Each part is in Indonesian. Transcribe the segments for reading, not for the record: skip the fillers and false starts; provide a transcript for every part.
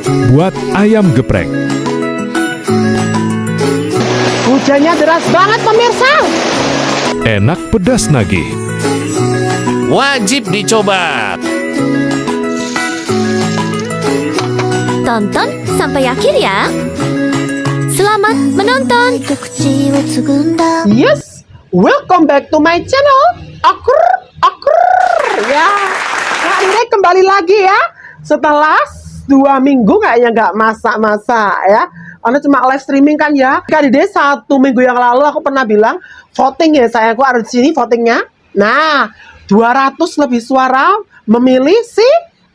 Buat ayam geprek. Hujannya deras banget pemirsa. Enak pedas nagih. Wajib dicoba. Tonton sampai akhir ya. Selamat menonton. Yes, welcome back to my channel. Akur. Ya, nah ini kembali lagi ya. Setelah 2 minggu kayaknya nggak masak-masak ya. Karena cuma live streaming kan ya. Kali deh 1 minggu yang lalu aku pernah bilang voting ya sayangku, ada di sini votingnya. Nah, 200 lebih suara memilih si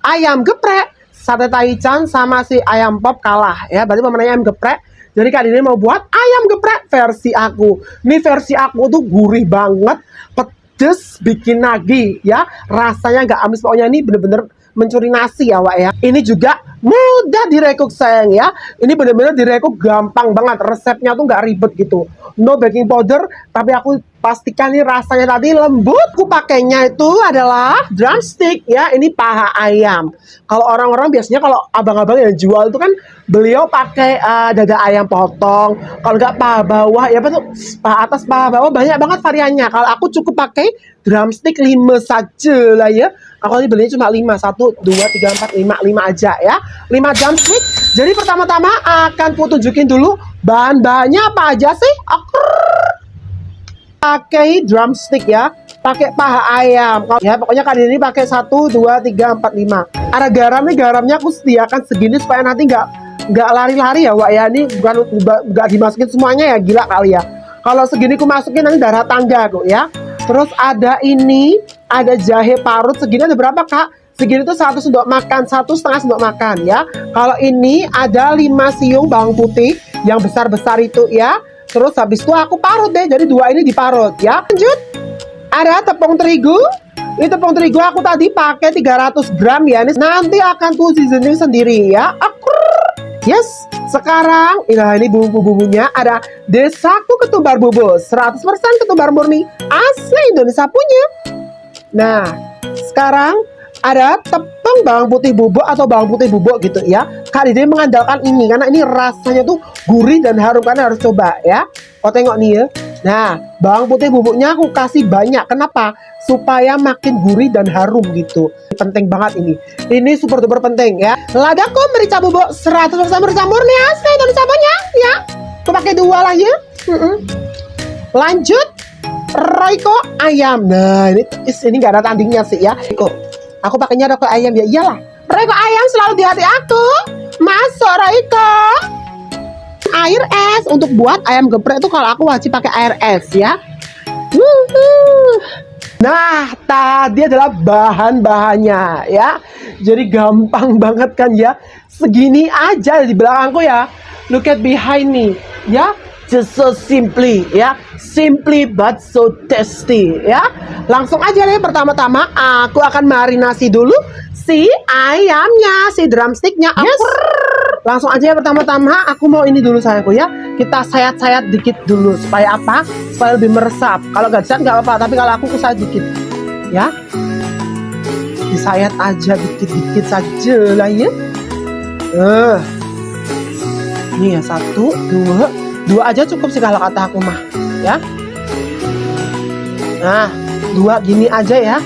ayam geprek. Sate Taichan sama si ayam pop kalah ya. Berarti pemenangnya ayam geprek. Jadi kali ini mau buat ayam geprek versi aku. Ini versi aku tuh gurih banget, pedes, bikin nagih ya. Rasanya nggak amis, pokoknya ini bener-bener mencuri nasi ya Wak ya. Ini juga mudah direkuk sayang ya. Ini bener-bener direkuk gampang banget. Resepnya tuh nggak ribet gitu. No baking powder, tapi aku pastikan nih rasanya tadi lembut. Aku pakainya itu adalah drumstick ya. Ini paha ayam. Kalau orang-orang biasanya kalau abang-abang yang jual itu kan beliau pakai dada ayam potong. Kalau nggak paha bawah ya apa tuh, paha atas paha bawah, banyak banget variannya. Kalau aku cukup pakai drumstick 5 saja lah ya. Aku ini belinya cuma 5, 1, 2, 3, 4, 5 aja ya. 5 drumstick. Jadi pertama-tama akan aku tunjukin dulu bahan-bahannya apa aja sih. Pakai drumstick ya, pakai paha ayam ya. Pokoknya kali ini pakai 1, 2, 3, 4, 5. Ada garam nih, garamnya aku sediakan segini supaya nanti nggak lari-lari ya Wak ya. Ini bukan nggak dimasukin semuanya ya, gila kali ya. Kalau segini aku masukin nanti darah tangga kok ya. Terus ada ini, ada jahe parut segini, ada berapa Kak? Segini tuh 1 sendok makan, 1,5 sendok makan ya. Kalau ini ada 5 siung bawang putih yang besar-besar itu ya. Terus habis itu aku parut deh, jadi 2 ini diparut ya. Lanjut, ada tepung terigu. Ini tepung terigu aku tadi pakai 300 gram ya. Ini nanti akan tuh seasoning sendiri ya. Yes, sekarang ini bumbu-bumbunya. Ada desaku ketumbar bubuk 100% ketumbar murni asli Indonesia punya. Nah, sekarang ada tepung bawang putih bubuk atau bawang putih bubuk gitu ya. Kak Dede mengandalkan ini karena ini rasanya tuh gurih dan harum, karena harus coba ya. Kau tengok nih ya. Nah, bawang putih bubuknya aku kasih banyak. Kenapa? Supaya makin gurih dan harum gitu. Penting banget ini. Ini super duper penting ya. Ladaku merica bubuk 100% merica murni asli Indonesia punya ya. Aku pakai 2 lah ya. Lanjut, Royco ayam. Nah, ini nggak ada tandingnya sih ya. Aku pakainya Royco ayam ya. Iyalah, Royco ayam selalu di hati aku. Masuk Royco. Air es untuk buat ayam geprek itu kalau aku wajib pakai air es ya. Nah, tadi adalah bahan-bahannya ya. Jadi gampang banget kan ya. Segini aja di belakangku ya. Look at behind me ya. Just so simply ya. Simply but so tasty ya. Langsung aja deh, pertama-tama aku akan marinasi dulu si ayamnya, si drumsticknya. Yes. Langsung aja ya, pertama-tama aku mau ini dulu sayangku ya. Kita sayat-sayat dikit dulu supaya apa? Supaya lebih meresap. Kalau nggak disayat nggak apa-apa, tapi kalau aku sayat dikit ya. Disayat aja dikit-dikit saja lah ya. Ini ya 1, 2 aja cukup sih kalau kata aku mah ya. Nah, 2 gini aja ya.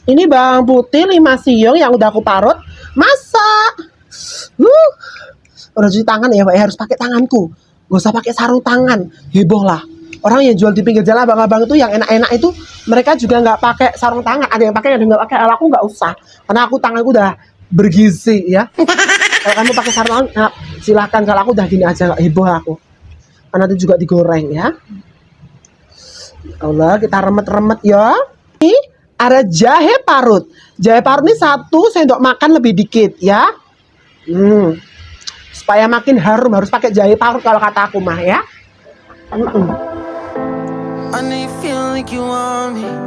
Ini bawang putih 5 siung yang udah aku parut. Masak. Udah cuci tangan ya Pak ya, harus pakai tanganku. Gak usah pakai sarung tangan. Heboh lah. Orang yang jual di pinggir jalan abang-abang itu yang enak-enak itu mereka juga nggak pakai sarung tangan. Ada yang pakai, ada yang nggak pakai. Kalau aku nggak usah, karena aku tanganku udah bergizi ya. Kalau kamu pakai sarung tangan, nah, silahkan. Kalau aku udah gini aja, nggak heboh aku. Karena itu juga digoreng ya. Allah, kita remet-remet ya. Ini ada jahe parut. Jahe parut ini 1 sendok makan lebih dikit ya. Supaya makin harum harus pakai jahe parut kalau kata aku mah ya.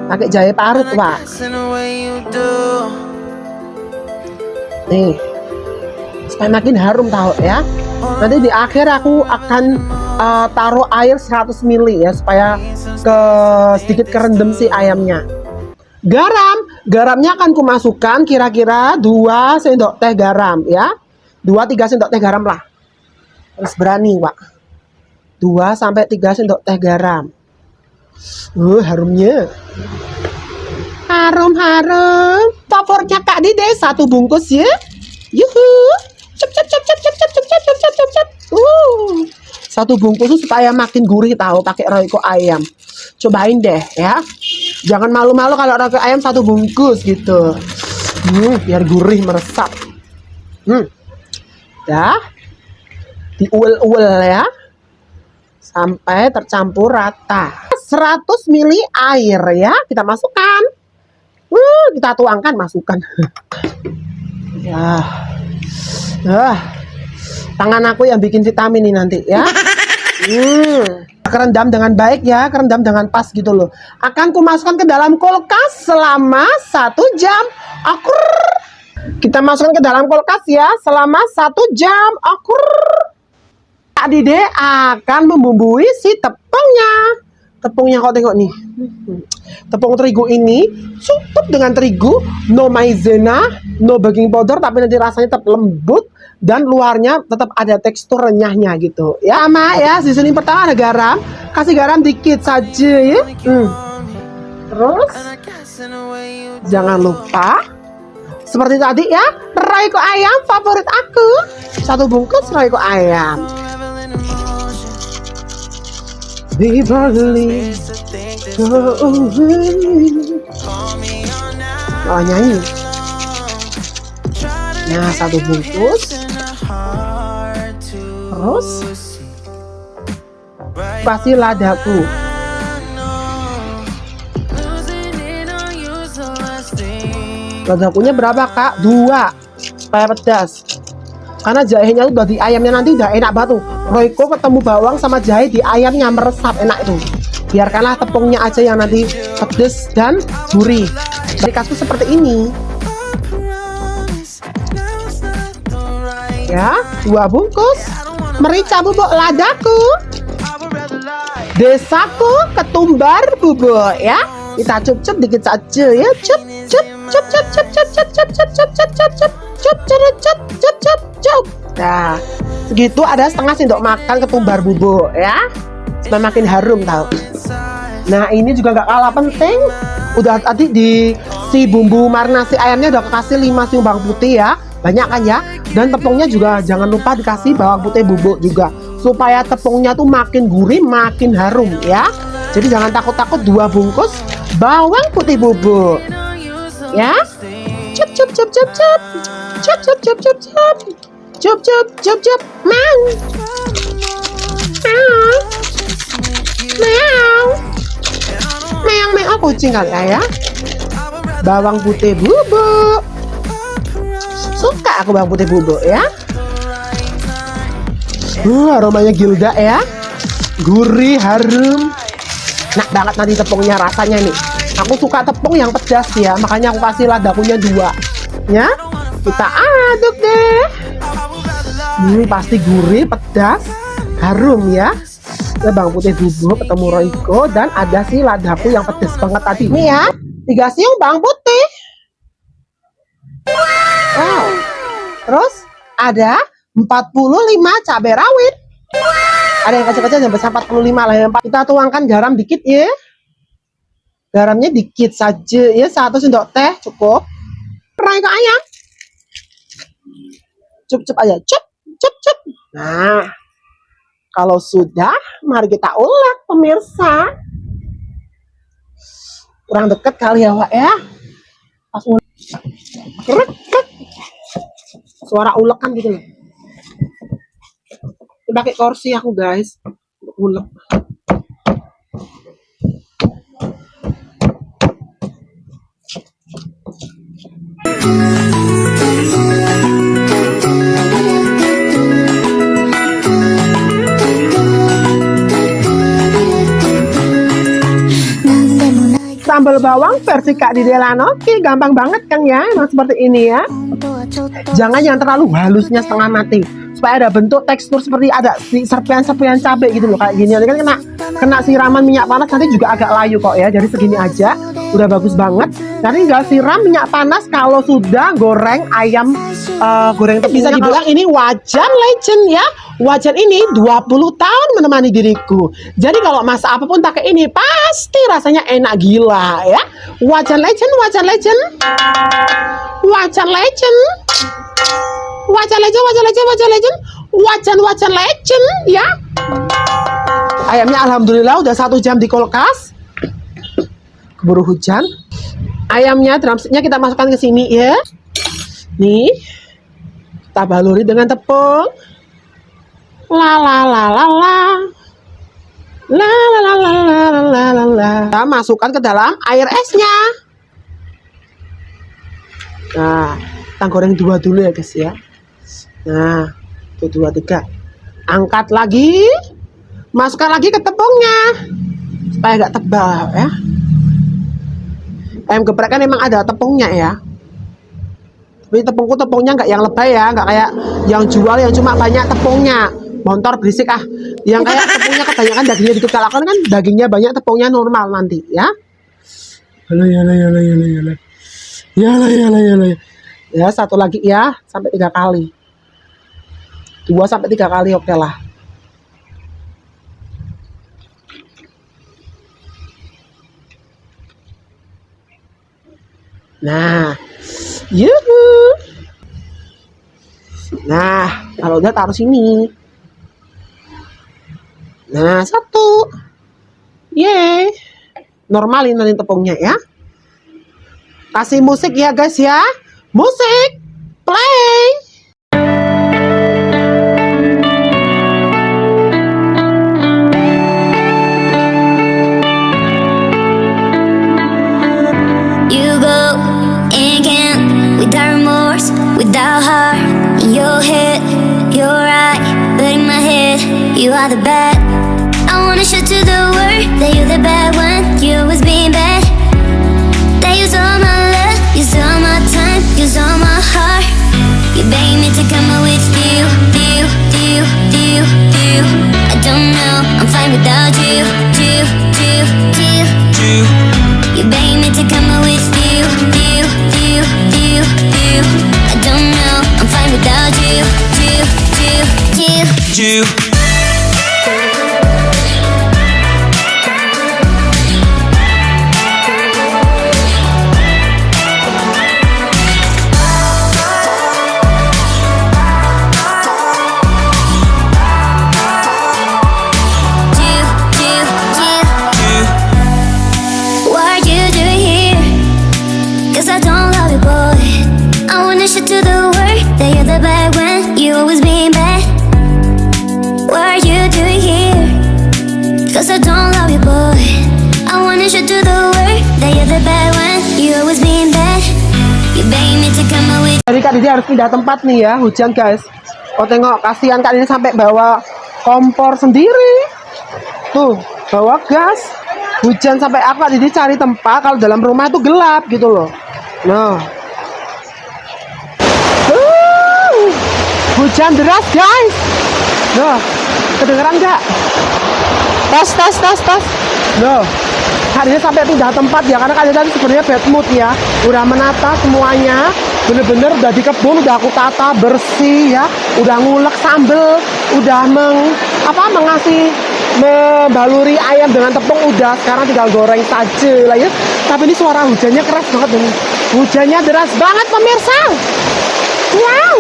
Pakai jahe parut, Pak. Nih, supaya makin harum tahu ya. Nanti di akhir aku akan taruh air 100 ml ya, supaya sedikit kerendam si ayamnya. Garamnya akan kumasukkan kira-kira 2 sendok teh garam ya. 2-3 sendok teh garam lah. Harus berani, Pak. 2-3 sendok teh garam. Harumnya. Harum. Favoritnya Kak Dide 1 bungkus ya. Yuhu. Cep. 1 bungkus supaya makin gurih tahu pakai royco ayam. Cobain deh ya. Jangan malu-malu kalau royco ayam 1 bungkus gitu. Biar gurih meresap. Dah. Diuel-uel ya. Sampai tercampur rata. 100 ml air ya, kita masukkan. Kita tuangkan, masukkan. Ya. Tangan aku yang bikin vitamin ini nanti ya. Kerendam dengan baik ya, kerendam dengan pas gitu loh. Akan kumasukkan ke dalam kulkas selama 1 jam. Kita masukkan ke dalam kulkas ya selama 1 jam. Kak Dide akan membumbui si tepungnya. Tepungnya kau tengok nih. Tepung terigu ini cukup dengan terigu, no maizena, no baking powder, tapi nanti rasanya tetap lembut dan luarnya tetap ada tekstur renyahnya gitu. Ya, sama ya. Seasoning pertama ada garam, kasih garam dikit saja ya. Terus jangan lupa seperti tadi ya, royco ayam favorit aku. 1 bungkus royco ayam. Oh, nyanyi. Nah, 1 bungkus. Terus kasih ladaku. Ladakunya berapa, Kak? 2 supaya pedas. Karena jahenya udah di ayamnya nanti udah enak banget tuh. Royco ketemu bawang sama jahe di ayamnya meresap enak itu. Biarkanlah tepungnya aja yang nanti pedes dan gurih. Kasku seperti ini. Ya, 2 bungkus. Merica bubuk ladaku. Desaku ketumbar bubuk ya. Kita cup dikit saja ya. Cup. Nah, segitu ada setengah sendok makan ketumbar bubuk ya. Supaya makin harum tahu. Nah, ini juga nggak kalah penting. Udah tadi di si bumbu marinasi ayamnya udah kasih 5 siung bawang putih ya. Banyak kan ya. Dan tepungnya juga jangan lupa dikasih bawang putih bubuk juga, supaya tepungnya tuh makin gurih, makin harum ya. Jadi jangan takut-takut 2 bungkus bawang putih bubuk. Ya. Cup. Mau. Meong kucing kali ya. Bawang putih bubuk. Suka aku bawang putih bubuk ya. Aromanya gilda ya. Gurih, harum. Nah, banget nanti tepungnya rasanya nih. Aku suka tepung yang pedas ya, makanya aku kasih ladakunya 2. Ya, kita aduk deh. Pasti gurih, pedas, harum ya. Bawang putih bubuk ketemu royco dan ada si ladaku yang pedas banget tadi. Nih ya, 3 siung bawang putih. Wow. Terus ada 45 cabai rawit. Ada yang kecil-kecil yang besar 45 lah. Kita tuangkan garam dikit ya. Garamnya dikit saja ya, 1 sendok teh cukup. Royco ayam. Cup aja. Cup. Nah, kalau sudah, mari kita ulek pemirsa. Kurang dekat kali ya, Wak ya. Pas ulek. Suara ulekan gitu loh. Pakai kursi aku guys untuk ulek. sambal bawang versi Kak Didelano. Oke, gampang banget kan ya, emang seperti ini ya. Jangan yang terlalu halusnya setengah mati, supaya ada bentuk tekstur seperti ada serpian-serpian cabai gitu loh, kayak gini. Nanti kan kena siraman minyak panas nanti juga agak layu kok ya. Jadi segini aja udah bagus banget. Nanti tinggal siram minyak panas kalau sudah goreng ayam goreng. Bisa dibilang ini wajan legend ya. Wajan ini 20 tahun menemani diriku. Jadi kalau masak apapun pakai ini pasti rasanya enak gila ya. Wajan legend, wajan legend. Wajan legend. Wajan legend, wajan legend, wajan legend. Wajan legend ya. Ayamnya alhamdulillah udah 1 jam di kulkas. Keburu hujan. Ayamnya drumsticknya kita masukkan ke sini ya. Nih. Kita baluri dengan tepung. La la la la la. La la la la la la la la. Kita masukkan ke dalam air esnya. Nah, kita goreng 2 dulu ya guys ya. Nah, 1, 2, 3. Angkat lagi. Masukkan lagi ke tepungnya. Supaya nggak tebal ya. Ayam geprek kan emang ada tepungnya ya. Tapi tepungnya nggak yang lebay ya, nggak kayak yang jual yang cuma banyak tepungnya. Montor berisik ah. Yang kayak tepungnya kebanyakan dagingnya dikit, kalau kan dagingnya banyak tepungnya normal nanti ya. Ya, 1 lagi ya, sampai 3 kali. 2 sampai 3 kali oke lah. Nah, yuhu. Nah, kalau udah taruh sini. Nah, 1. Yeay. Normalin nanti tepungnya ya. Kasih musik ya guys ya. Musik. Play. Without heart in your head, you're right, but in my head, you are the bad. I wanna show to the world that you're the bad one. You was being bad. That use all my love, use all my time, use all my heart. You begging me to come out with you. I don't know, I'm fine without you. You begging me to come out with you. I don't know, I'm fine without you. What are you doing here? 'Cause I don't love you, boy. I wanna show to the world that you're the bad one. You always being bad. What are you doing here? 'Cause I don't love you, boy. I wanna show to the world that you're the bad one. You always being bad. You begging me to come out with. Jadi Kak Didi harus pindah tempat nih ya, hujan guys. Oh tengok, kasihan Kak Didi sampai bawa kompor sendiri. Tuh, bawa gas. Hujan sampai aku Kak Didi cari tempat, kalau dalam rumah itu gelap gitu loh. Nah. Hujan deras guys. Loh, kedengeran nggak? Tes. Loh, Kak Didi sampai pindah tempat ya, karena Kak Didi tadi sebenarnya bad mood ya. Udah menata semuanya, bener-bener udah di kebun, udah aku tata bersih ya. Udah ngulek sambel, udah membaluri ayam dengan tepung udah. Sekarang tinggal goreng saja lah ya. Tapi ini suara hujannya keras banget ini. Hujannya deras banget pemirsa. Wow.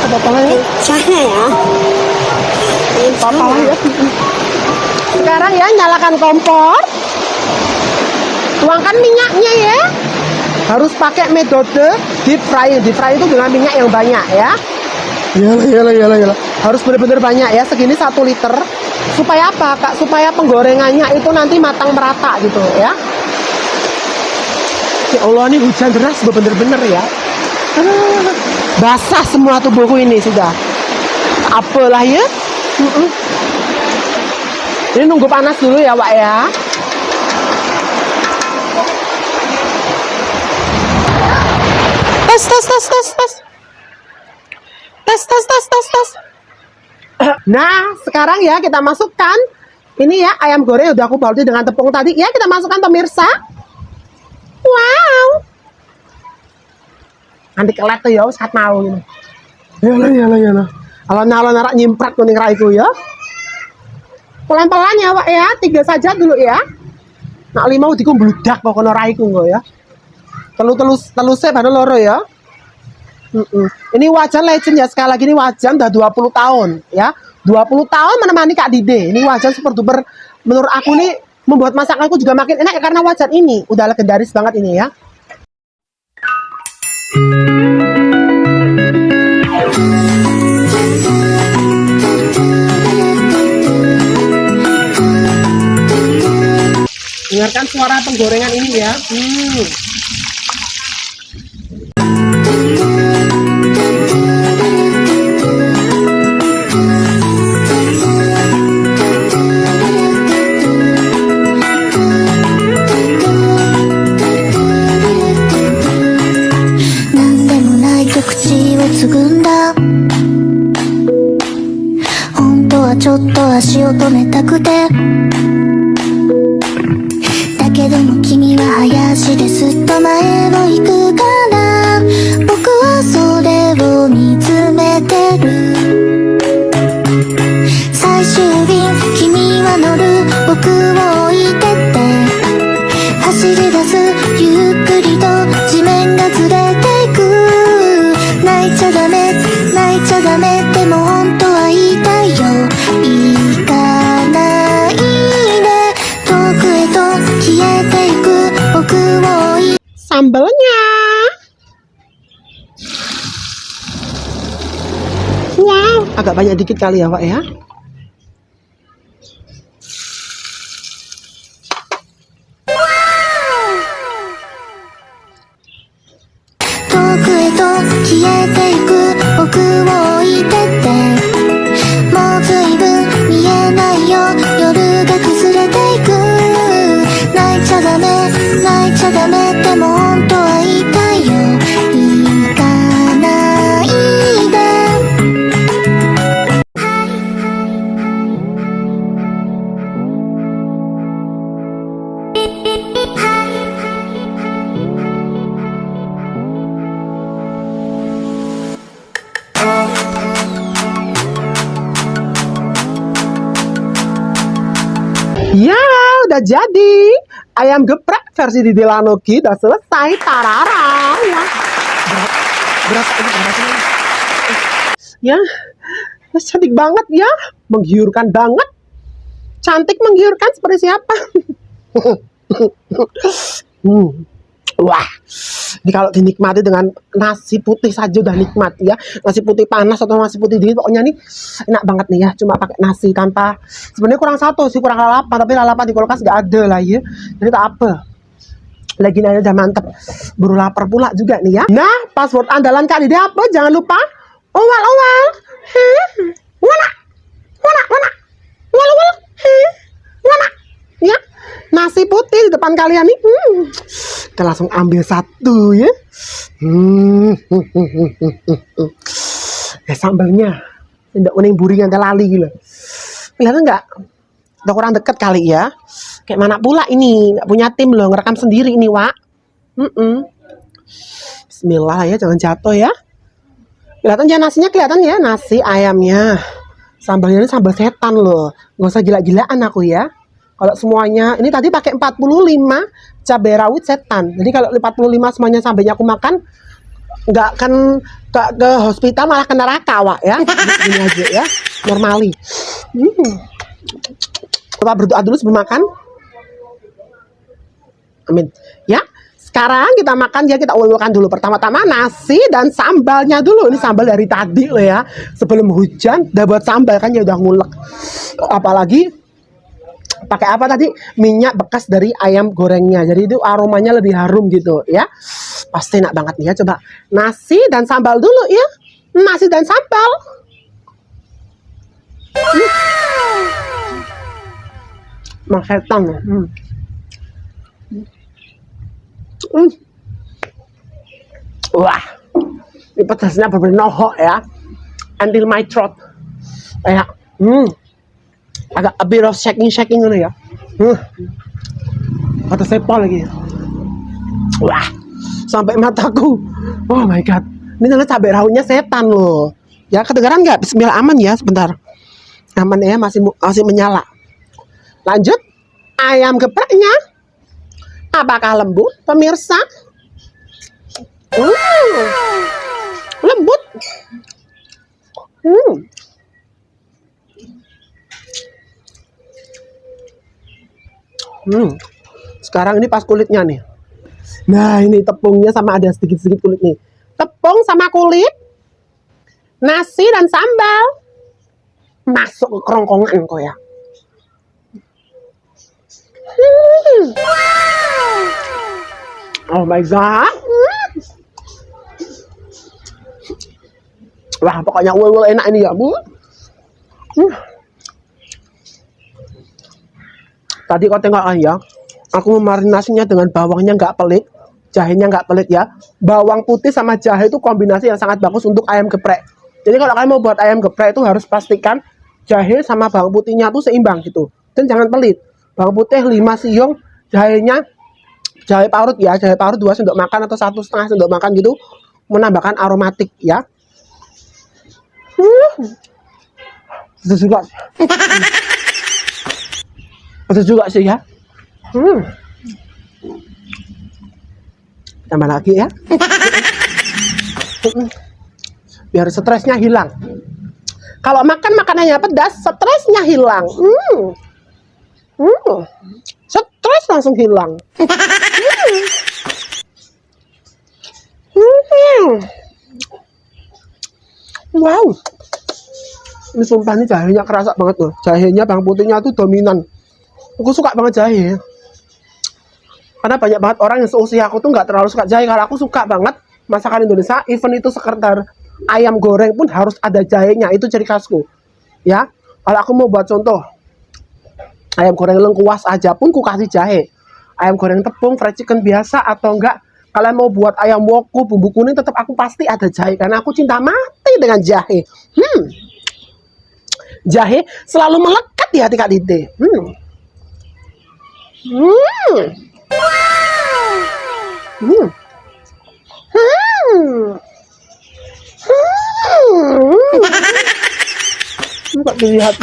Apa ya? Cahaya ya. Apa ya? Sekarang ya nyalakan kompor. Tuangkan minyaknya ya. Harus pakai metode deep fry. Deep fry itu dengan minyak yang banyak ya. Yalah. Harus benar-benar banyak ya. Segini 1 liter. Supaya apa Kak? Supaya penggorengannya itu nanti matang merata gitu ya. Ya Allah, ini hujan deras bener-bener ya. Basah semua tubuhku ini sudah. Apalah ya. Ini nunggu panas dulu ya, Wak ya. Tes. Nah, sekarang ya kita masukkan. Ini ya ayam goreng udah aku balut dengan tepung tadi. Ya, kita masukkan pemirsa. Wow. Nanti kelet tuh ya, saat mau ini. Yalah. Alon-alon narak nyimprat kuning raiku ya. Pelan-pelan ya, Wak ya. 3 saja dulu ya. Nak 5 dikumbludak pokoknya raiku kok ya. Telusnya baru loro ya. Ini wajan legend ya, sekali lagi ini wajan udah 20 tahun ya. 20 tahun menemani Kak Dide. Ini wajan super duper, menurut aku nih membuat masakanku juga makin enak ya, karena wajan ini udah legendaris banget ini ya. Dengarkan suara penggorengan ini ya.ちょっと足を止めたくてだけども君は早足ですっと前を行くから僕はそれを見つめてる最終便君は乗る僕を置いてって走り出すゆっくりと地面がずれていく泣いちゃダメでも本当は言いたいよ行かないで遠くへと消えていく僕をSambalnya. Wow, agak banyak dikit kali ya, Wak ya. Ya, udah jadi. Ayam geprek versi Didi Lanogi udah selesai. Tarara. Ya. Berapa ini berapa? Ya, cantik banget ya. Menggiurkan banget. Cantik menggiurkan seperti siapa? Wah, ini kalau dinikmati dengan nasi putih saja udah nikmat ya. Nasi putih panas atau nasi putih dingin, pokoknya nih enak banget nih ya. Cuma pakai nasi tanpa, sebenarnya kurang satu sih, kurang lalapan. Tapi lalapan di kulkas nggak ada lah ya. Jadi tak apa. Lagi nih udah mantep. Buru lapar pula juga nih ya. Nah, password andalan Kak Dide apa? Jangan lupa. Owal. Wana. Ya. Nasi putih di depan kalian nih. Kita langsung ambil satu ya. Ya sambalnya. Tidak kuning buring yang lali gitu. Kelihatan nggak? Udah kurang deket kali ya. Kayak mana pula ini? Nggak punya tim loh, ngerekam sendiri ini, Wak. Bismillah ya, jangan jatuh ya. Kelihatan ya nasinya, kelihatan ya nasi ayamnya. Sambalnya ini sambal setan loh. Nggak usah gila-gilaan aku ya. Kalau semuanya, ini tadi pakai 45 cabai rawit setan. Jadi kalau 45 semuanya sambalnya aku makan, nggak akan ke hospital, malah ke neraka, Wak ya. Ini aja ya, normali. Coba berdoa dulu sebelum makan. Amin. Ya, sekarang kita makan ya, kita ululkan dulu. Pertama-tama nasi dan sambalnya dulu. Ini sambal dari tadi loh ya. Sebelum hujan, udah buat sambal kan ya udah ngulek. Apalagi pakai apa tadi? Minyak bekas dari ayam gorengnya. Jadi itu aromanya lebih harum gitu ya. Pasti enak banget nih ya. Coba nasi dan sambal dulu ya. Nasi dan sambal. Mang setan. Wah, ini pedasnya benar-benar nohok ya, until my throat. Kayak, agak a bit of shaking ini ya. Kata sepol lagi. Wah, sampai mataku. Oh my god, ini ternyata cabai rawitnya setan loh. Ya kedengaran nggak? Bismillah, aman ya, sebentar. Aman ya, masih menyala. Lanjut, ayam gepreknya. Apakah lembut, pemirsa? Lembut. Sekarang ini pas kulitnya nih. Nah, ini tepungnya sama ada sedikit-sedikit kulit nih. Tepung sama kulit, nasi dan sambal masuk ke kerongkongan kok ya. Oh my god. Wah, pokoknya ul enak ini ya, Bu. Tadi kau tengok ya, aku memarinasinya dengan bawangnya nggak pelit, jahenya nggak pelit ya. Bawang putih sama jahe itu kombinasi yang sangat bagus untuk ayam geprek. Jadi kalau kalian mau buat ayam geprek itu harus pastikan jahe sama bawang putihnya tuh seimbang gitu. Dan jangan pelit. Bawang putih 5 siung, jahenya jahe parut ya, jahe parut 2 sendok makan atau 1,5 sendok makan gitu, menambahkan aromatik ya. Pedas juga. Pedas juga sih ya. Tambah lagi ya. Biar stresnya hilang. Kalau makan makanannya pedas, stresnya hilang. Stres langsung hilang. Wow, ini sumpah nih jahenya kerasa banget loh. Jahenya bawang putihnya tuh dominan. Aku suka banget jahe. Karena banyak banget orang yang seusia aku tuh nggak terlalu suka jahe. Kalau aku suka banget masakan Indonesia, even itu sekedar ayam goreng pun harus ada jahenya. Itu ciri khasku. Ya, kalau aku mau buat contoh, ayam goreng lengkuas aja pun ku kasih jahe. Ayam goreng tepung, fried chicken biasa atau enggak, kalian mau buat ayam woku bumbu kuning, tetap aku pasti ada jahe karena aku cinta mati dengan jahe. Jahe selalu melekat di hati Kak Dide. Enggak dilihat.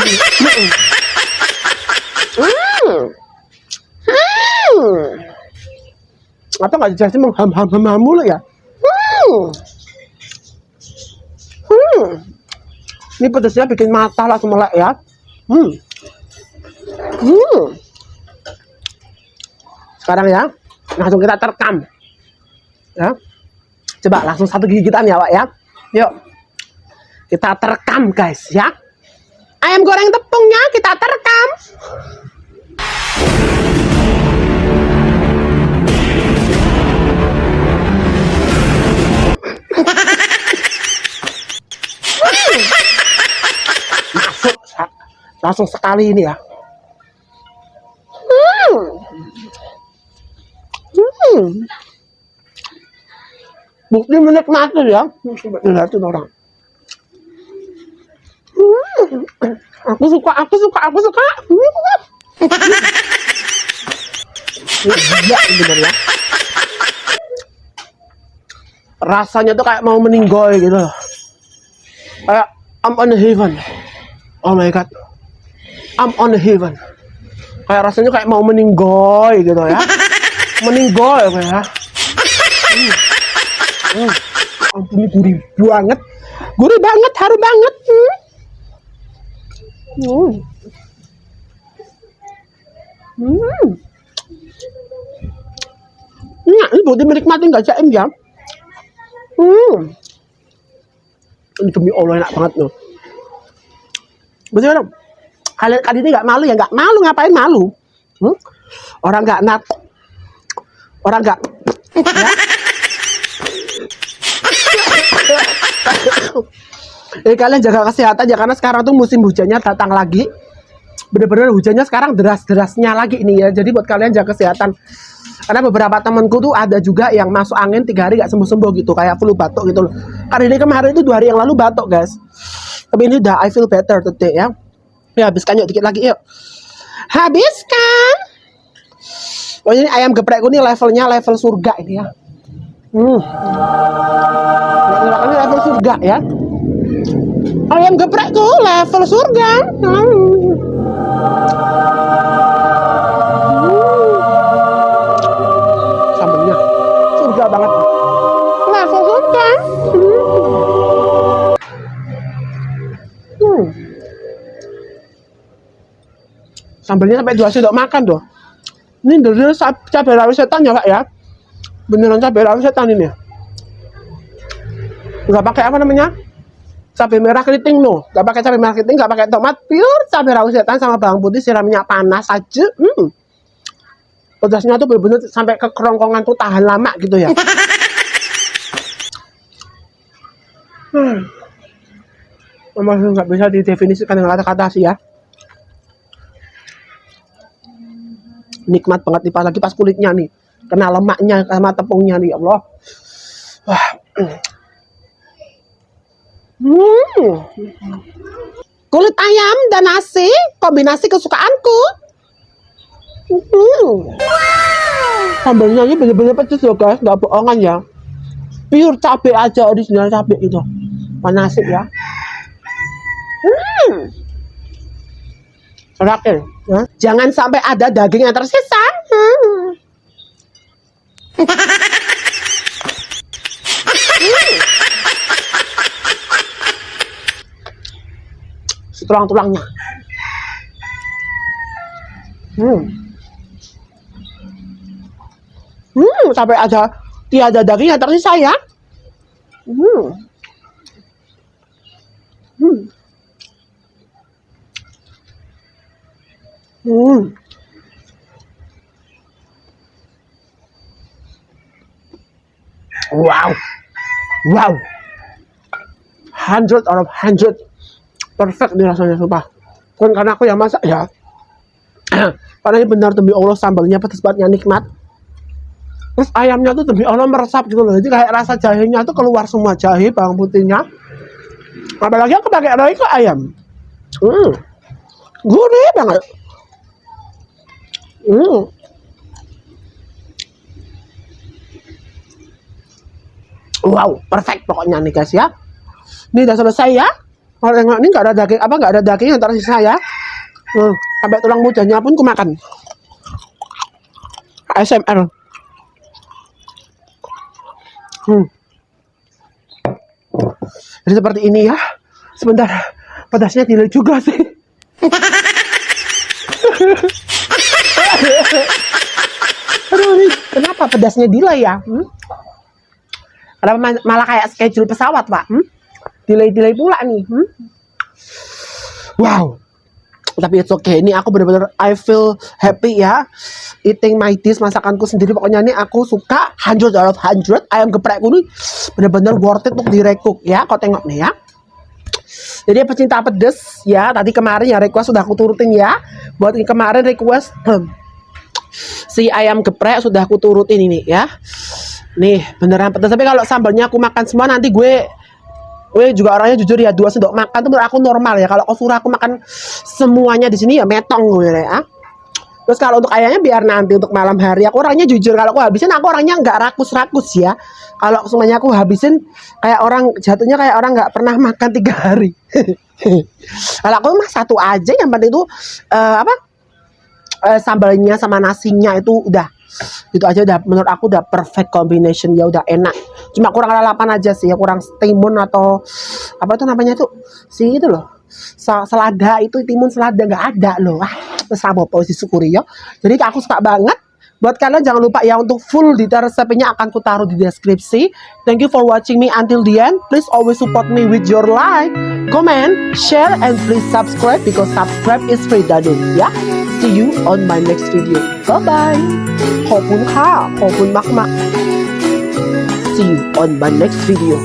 Atau nggak dijelasin mengham-ham mulu ya. Ini pedasnya bikin mata langsung melek ya. Sekarang ya, langsung kita terekam ya. Coba langsung satu gigitan ya Pak ya. Yuk, kita terekam guys ya. Ayam goreng tepungnya kita terekam. Masuk langsung sekali ini ya. Bukti menikmati ya. Lihatin orang. Aku suka. Gila bener ya. Rasanya tuh kayak mau meninggoy gitu loh. Kayak I'm on the heaven. Oh my god, I'm on the heaven. Kayak rasanya kayak mau meninggoy gitu ya. Meninggoy ya. Ampun, gurih banget. Gurih banget, harum banget. Nah, ini buat menikmati nggak jaim ya. Ini demi Allah enak banget loh. Betul. Kalian kali ini nggak malu ya? Nggak malu, ngapain malu? Orang nggak orang nggak ya? Kalian jaga kesehatan ya, karena sekarang tuh musim hujannya datang lagi. bener-bener hujannya sekarang deras-derasnya lagi ini ya. Jadi buat kalian jaga kesehatan. Karena beberapa temanku tuh ada juga yang masuk angin 3 hari gak sembuh-sembuh gitu, kayak flu batuk gitu loh. Hari ini kemarin itu 2 hari yang lalu batuk guys. Tapi ini udah I feel better today ya. Ya habiskan yuk dikit lagi yuk. Habiskan. Oh ini ayam geprekku nih levelnya level surga ini ya. Ini level surga ya. Ayam geprekku level surga. Sambelnya surga banget. Level surga. Sambelnya sampai 2 sendok makan tuh. Ini bener cabai rawit setan ya Pak ya. Beneran cabai rawit setan ini. Nggak pakai apa namanya? Cabai merah keriting loh. Nggak pakai cabai merah keriting, nggak pakai tomat, pure cabai rawit setan sama bawang putih siram minyak panas aja. Pedasnya tuh bener-bener sampai ke kerongkongan tuh tahan lama gitu ya. Masih nggak bisa didefinisikan dengan kata-kata sih ya. Nikmat banget nih, lagi pas kulitnya nih kena lemaknya sama tepungnya nih, ya Allah. Wah. Kulit ayam dan nasi kombinasi kesukaanku. Sambalnya ini bener-bener pedes loh guys, nggak bohongan ya. Pure cabai aja, original cabai itu. Panasin ya. Terakhir, ya. Jangan sampai ada daging yang tersisa. Tulang-tulangnya. Sampai ada tiada daging yang tersisa ya. Wow, 100 out of 100, perfect nih rasanya sumpah. Bukan karena aku yang masak ya, karena ini benar demi Allah sambalnya pedas banget, nikmat. Terus ayamnya tuh demi Allah meresap gitu loh, jadi kayak rasa jahenya tuh keluar semua, jahe, bawang putihnya. Apalagi aku pakai roiko ayam, gurih banget. Wow, perfect pokoknya nih guys ya. Ini udah selesai ya. Kalau ini nggak ada daging, nggak ada daging yang tersisa ya. Sampai tulang mudanya pun aku makan. ASMR. Jadi seperti ini ya. Sebentar, pedasnya delay juga sih. Aduh, ini kenapa pedasnya delay ya? Kenapa malah kayak schedule pesawat, Pak? Delay pula nih. Wow. Tapi it's okay. Ini aku benar-benar I feel happy ya. Eating my dish, masakanku sendiri. Pokoknya ini aku suka 100 out of 100. Ayam geprekku nih benar-benar worth it untuk direcook ya. Kau tengok nih ya. Jadi pecinta pedes ya. Tadi kemarin ya request sudah aku turutin ya. Buat kemarin request si ayam geprek sudah aku turutin ini ya. Nih beneran pedas, tapi kalau sambalnya aku makan semua nanti gue juga orangnya jujur ya, 2 sendok makan tuh menurut aku normal ya. Kalau suruh aku makan semuanya di sini ya metong gue ya. Terus kalau untuk ayamnya biar nanti untuk malam hari. Aku orangnya jujur, kalau aku habisin aku orangnya nggak rakus-rakus ya. Kalau semuanya aku habisin kayak orang jatuhnya kayak orang nggak pernah makan 3 hari. Kalau aku mah 1 aja, yang penting itu sambalnya sama nasinya itu udah. Itu aja udah menurut aku udah perfect combination ya, udah enak. Cuma kurang lalapan aja sih ya, kurang timun atau apa itu namanya itu si itu loh, selada itu, timun selada nggak ada loh. Terus apa disyukuri ya. Jadi aku suka banget. Buat kalian jangan lupa ya, untuk full detail resepnya akan ku taruh di deskripsi. Thank you for watching me until the end. Please always support me with your like, comment, share, and please subscribe because subscribe is free dadung ya. See you on my next video. Bye bye. ขอบคุณค่ะ ขอบคุณมากๆ See you on my next video.